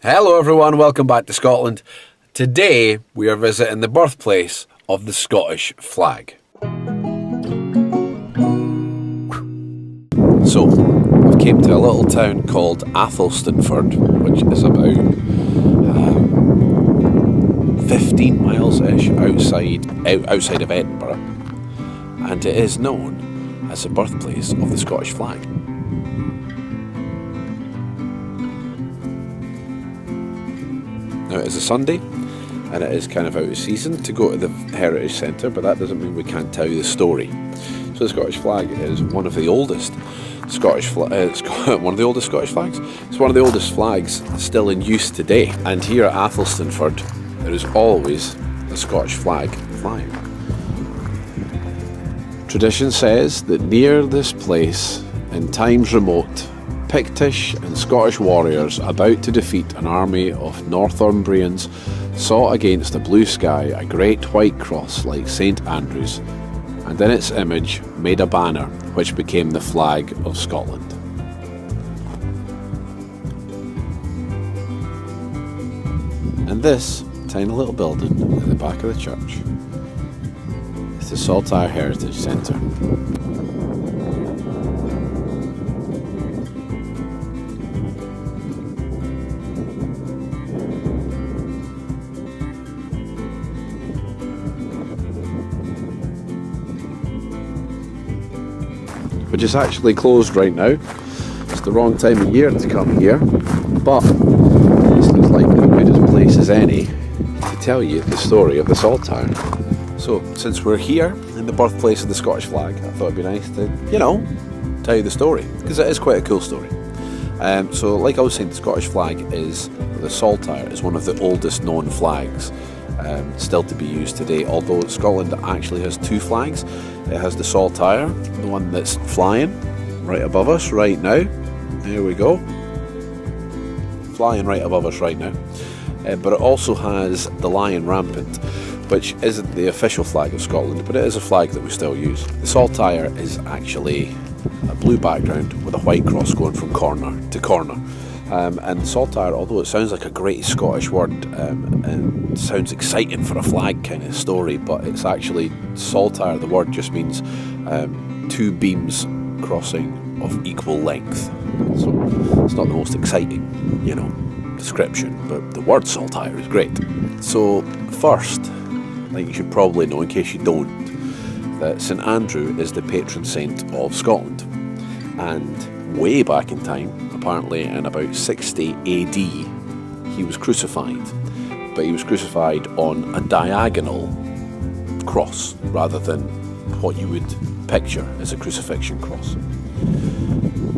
Hello everyone, welcome back to Scotland. Today we are visiting the birthplace of the Scottish flag. So, I've came to a little town called Athelstaneford, which is about 15 miles-ish outside of Edinburgh, and it is known as the birthplace of the Scottish flag. Now it is a Sunday, and it is kind of out of season to go to the Heritage Centre, but that doesn't mean we can't tell you the story. So the Scottish flag is one of the oldest Scottish flags. It's one of the oldest flags still in use today. And here at Athelstaneford, there is always a Scottish flag flying. Tradition says that near this place, in times remote, Pictish and Scottish warriors about to defeat an army of Northumbrians saw against the blue sky a great white cross like St Andrew's, and in its image made a banner which became the flag of Scotland. And this tiny little building at the back of the church is the Saltire Heritage Centre. Which is actually closed right now. It's the wrong time of year to come here, but this looks like as good a place as any to tell you the story of the Saltire. So, since we're here in the birthplace of the Scottish flag, I thought it'd be nice to, tell you the story, because it is quite a cool story. So, like I was saying, the Scottish flag the Saltire is one of the oldest known flags still to be used today, although Scotland actually has two flags. It has the Saltire, the one that's flying right above us right now. There we go. Flying right above us right now. But it also has the Lion Rampant, which isn't the official flag of Scotland, but it is a flag that we still use. The Saltire is actually a blue background with a white cross going from corner to corner. And Saltire, although it sounds like a great Scottish word and sounds exciting for a flag kind of story, but it's actually Saltire, the word just means two beams crossing of equal length. So it's not the most exciting, description, but the word Saltire is great. So first, like you should probably know in case you don't, that St Andrew is the patron saint of Scotland. And way back in time, apparently in about 60 AD, he was crucified, but he was crucified on a diagonal cross rather than what you would picture as a crucifixion cross.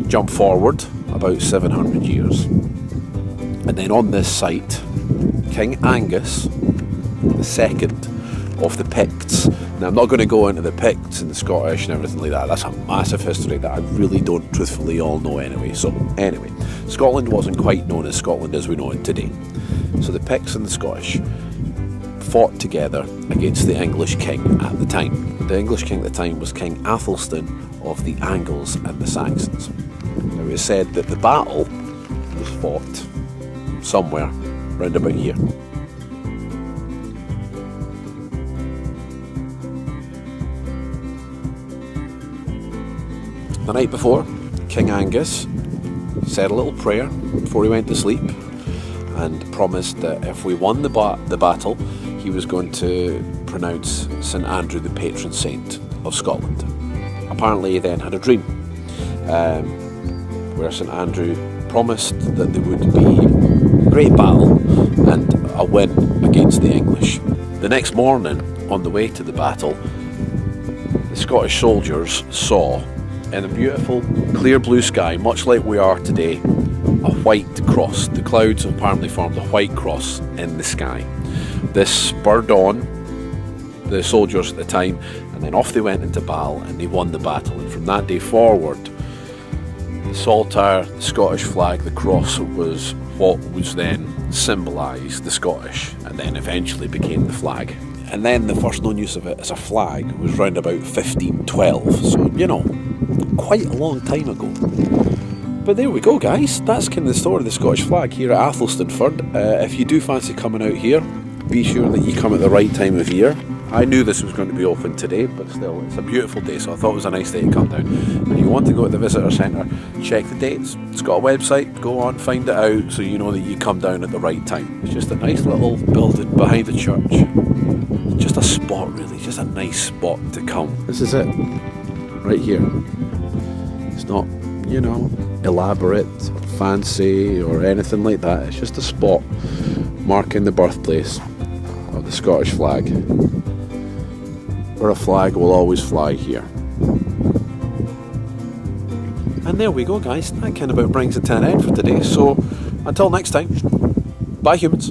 Jump forward about 700 years, and then on this site, King Angus II of the Picts. Now, I'm not going to go into the Picts and the Scottish and everything like that. That's a massive history that I really don't truthfully all know anyway. So, anyway, Scotland wasn't quite known as Scotland as we know it today. So the Picts and the Scottish fought together against the English king at the time. The English king at the time was King Athelstan of the Angles and the Saxons. Now, it is said that the battle was fought somewhere round about here. The night before, King Angus said a little prayer before he went to sleep and promised that if we won the battle, he was going to pronounce St Andrew the patron saint of Scotland. Apparently he then had a dream where St Andrew promised that there would be a great battle and a win against the English. The next morning, on the way to the battle, the Scottish soldiers saw in a beautiful clear blue sky, much like we are today, a white cross. The clouds apparently formed a white cross in the sky. This spurred on the soldiers at the time, and then off they went into battle and they won the battle. And from that day forward, the Saltire, the Scottish flag, the cross was what was then symbolised the Scottish, and then eventually became the flag. And then the first known use of it as a flag was round about 1512, so quite a long time ago. But there we go, guys. That's kind of the story of the Scottish flag here at Athelstaneford. If you do fancy coming out here, be sure that you come at the right time of year. I knew this was going to be open today, but still, it's a beautiful day, so I thought it was a nice day to come down. If you want to go to the visitor centre, check the dates. It's got a website, go on, find it out, so you know that you come down at the right time. It's just a nice little building behind the church. Just a spot, really, just a nice spot to come. This is it, right here. It's not, you know, elaborate, or fancy, or anything like that. It's just a spot marking the birthplace of the Scottish flag, where a flag will always fly here. And there we go, guys. That kind of about brings it to an end for today. So until next time, bye humans.